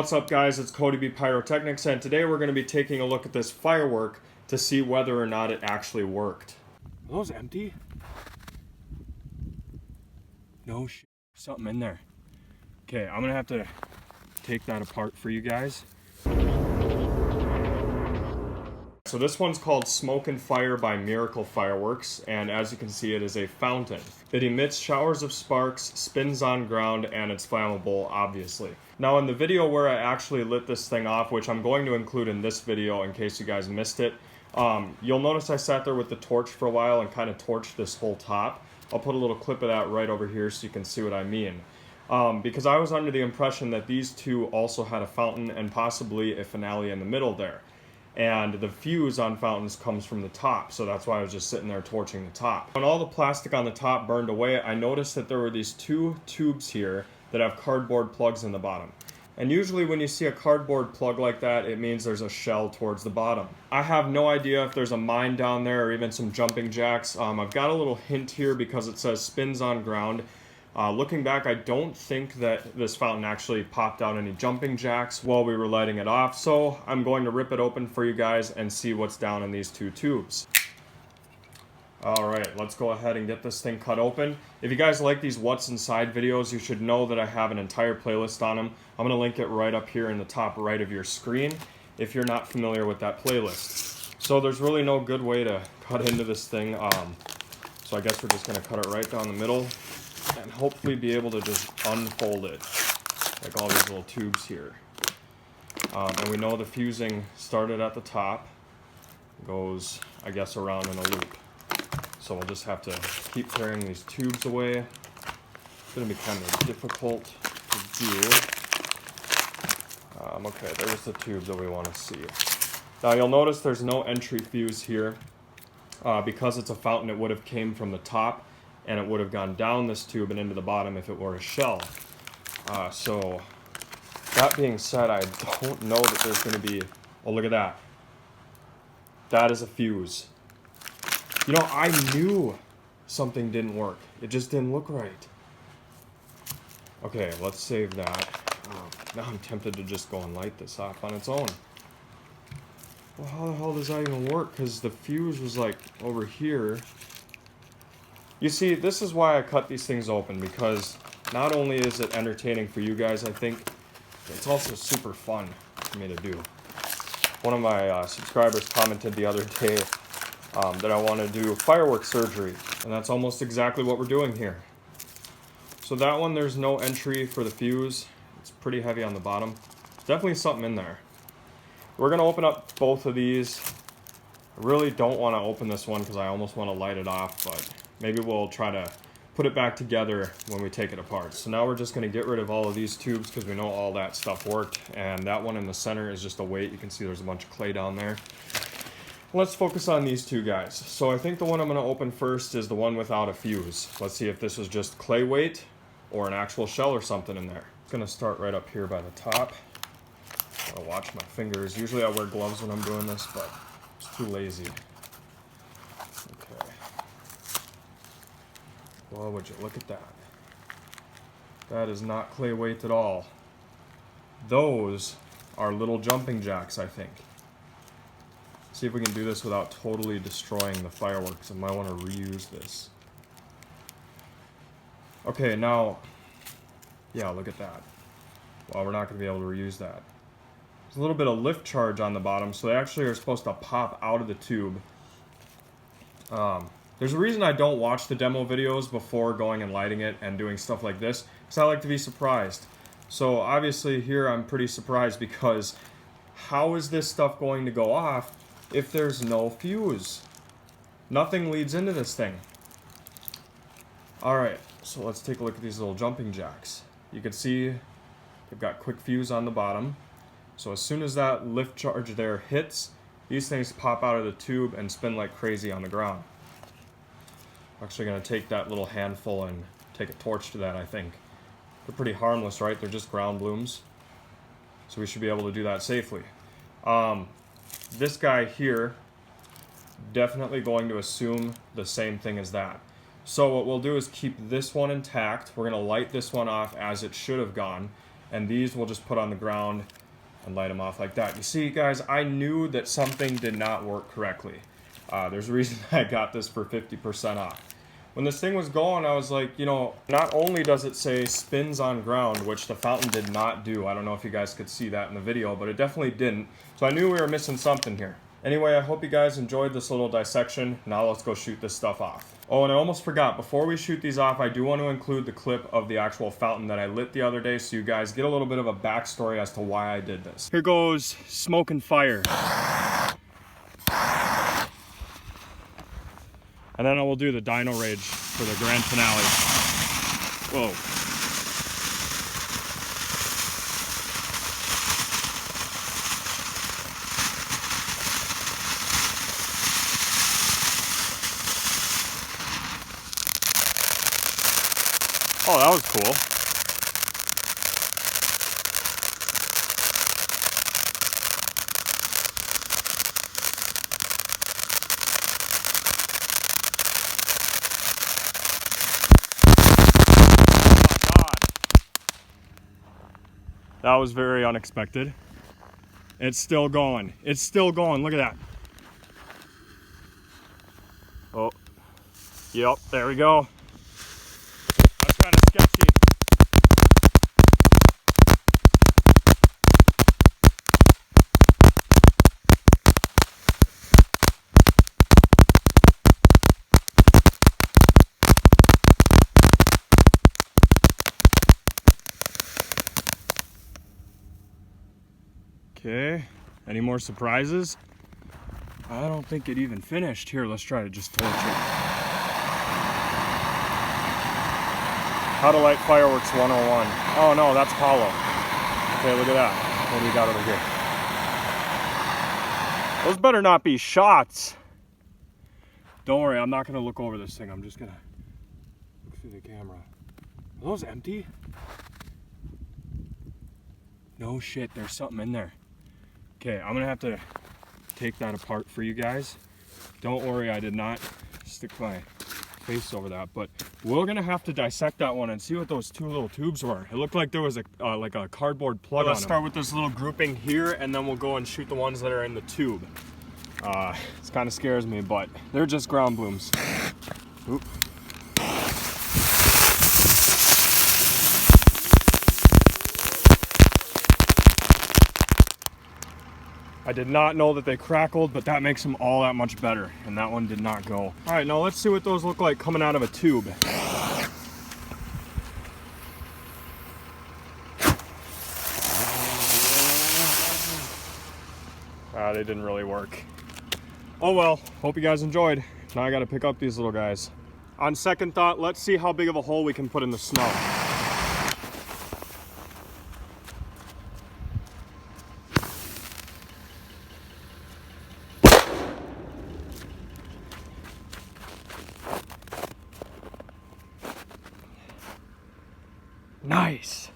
What's up guys, it's Cody B Pyrotechnics, and today we're going to be taking a look at this Firework to see whether or not it actually worked. Are those empty? No shit. Something in there. Okay, I'm gonna have to take that apart for you guys. So this one's called Smoke and Fire by Miracle Fireworks, and as you can see, it is a fountain. It emits showers of sparks, spins on ground, and it's flammable, obviously. Now in the video where I actually lit this thing off, which I'm going to include in this video in case you guys missed it, you'll notice I sat there with the torch for a while and kind of torched this whole top. I'll put a little clip of that right over here so you can see what I mean. Because I was under the impression that these two also had a fountain and possibly a finale in the middle there. And the fuse on fountains comes from the top, so that's why I was just sitting there torching the top. When all the plastic on the top burned away, I noticed that there were these two tubes here that have cardboard plugs in the bottom. And usually when you see a cardboard plug like that, it means there's a shell towards the bottom. I have no idea if there's a mine down there or even some jumping jacks. I've got a little hint here because it says spins on ground. Looking back, I don't think that this fountain actually popped out any jumping jacks while we were lighting it off, so I'm going to rip it open for you guys and see what's down in these two tubes. Alright, let's go ahead and get this thing cut open. If you guys like these What's Inside videos, you should know that I have an entire playlist on them. I'm going to link it right up here in the top right of your screen if you're not familiar with that playlist. So there's really no good way to cut into this thing, so I guess we're just going to cut it right down the middle and hopefully be able to just unfold it, like all these little tubes here. And we know the fusing started at the top, goes, I guess, around in a loop. So we'll just have to keep carrying these tubes away. It's going to be kind of difficult to do. Okay, there's the tube that we want to see. Now you'll notice there's no entry fuse here. Because it's a fountain, it would have came from the top, and it would have gone down this tube and into the bottom if it were a shell. So, that being said, I don't know that there's going to be... Oh, look at that. That is a fuse. You know, I knew something didn't work. It just didn't look right. Okay, let's save that. Now I'm tempted to just go and light this off on its own. Well, how the hell does that even work? Because the fuse was like over here. You see, this is why I cut these things open, because not only is it entertaining for you guys, I think, it's also super fun for me to do. One of my subscribers commented the other day that I want to do firework surgery, and that's almost exactly what we're doing here. So that one, there's no entry for the fuse. It's pretty heavy on the bottom. There's definitely something in there. We're going to open up both of these. I really don't want to open this one because I almost want to light it off, but maybe we'll try to put it back together when we take it apart. So now we're just going to get rid of all of these tubes because we know all that stuff worked. And that one in the center is just a weight. You can see there's a bunch of clay down there. Let's focus on these two guys. So I think the one I'm going to open first is the one without a fuse. Let's see if this was just clay weight or an actual shell or something in there. I'm going to start right up here by the top. Gotta watch my fingers. Usually I wear gloves when I'm doing this, but it's too lazy. Okay. Well, would you look at that? That is not clay weight at all. Those are little jumping jacks, I think. See if we can do this without totally destroying the fireworks. I might want to reuse this. Okay, now, yeah, look at that. Well, we're not going to be able to reuse that. There's a little bit of lift charge on the bottom, so they actually are supposed to pop out of the tube. There's a reason I don't watch the demo videos before going and lighting it and doing stuff like this, because I like to be surprised. So obviously here I'm pretty surprised because how is this stuff going to go off if there's no fuse? Nothing leads into this thing. Alright, so let's take a look at these little jumping jacks. You can see they've got quick fuse on the bottom. So as soon as that lift charge there hits, these things pop out of the tube and spin like crazy on the ground. I'm actually going to take that little handful and take a torch to that, I think. They're pretty harmless, right? They're just ground blooms. So we should be able to do that safely. This guy here, definitely going to assume the same thing as that. So what we'll do is keep this one intact. We're going to light this one off as it should have gone. and these we'll just put on the ground and light them off like that. You see, guys, I knew that something did not work correctly. There's a reason I got this for 50% off. When this thing was going, I was like, you know, not only does it say spins on ground, which the fountain did not do. I don't know if you guys could see that in the video, but it definitely didn't. So I knew we were missing something here. Anyway, I hope you guys enjoyed this little dissection. Now let's go shoot this stuff off. Oh, and I almost forgot, before we shoot these off, I do want to include the clip of the actual fountain that I lit the other day so you guys get a little bit of a backstory as to why I did this. Here goes smoke and fire. And then I will do the Dino Rage for the grand finale. Whoa. Oh, that was cool. That was very unexpected. It's still going. It's still going. Look at that. Oh. Yep, there we go. That's kind of sketchy. Okay, any more surprises? I don't think it even finished. Here, let's try to just torch it. How to light fireworks 101. Oh no, that's hollow. Okay, look at that. What do we got over here? Those better not be shots. Don't worry, I'm not gonna look over this thing. I'm just gonna look through the camera. Are those empty? No shit, there's something in there. Okay, I'm gonna have to take that apart for you guys. Don't worry, I did not stick my face over that, but we're gonna have to dissect that one and see what those two little tubes were. It looked like there was a like a cardboard plug on them. Let's start with this little grouping here, and then we'll go and shoot the ones that are in the tube. This kind of scares me, but they're just ground blooms. Oop. I did not know that they crackled, but that makes them all that much better. And that one did not go. All right, now let's see what those look like coming out of a tube. They didn't really work. Oh well, hope you guys enjoyed. Now I gotta pick up these little guys. On second thought, let's see how big of a hole we can put in the snow. Nice.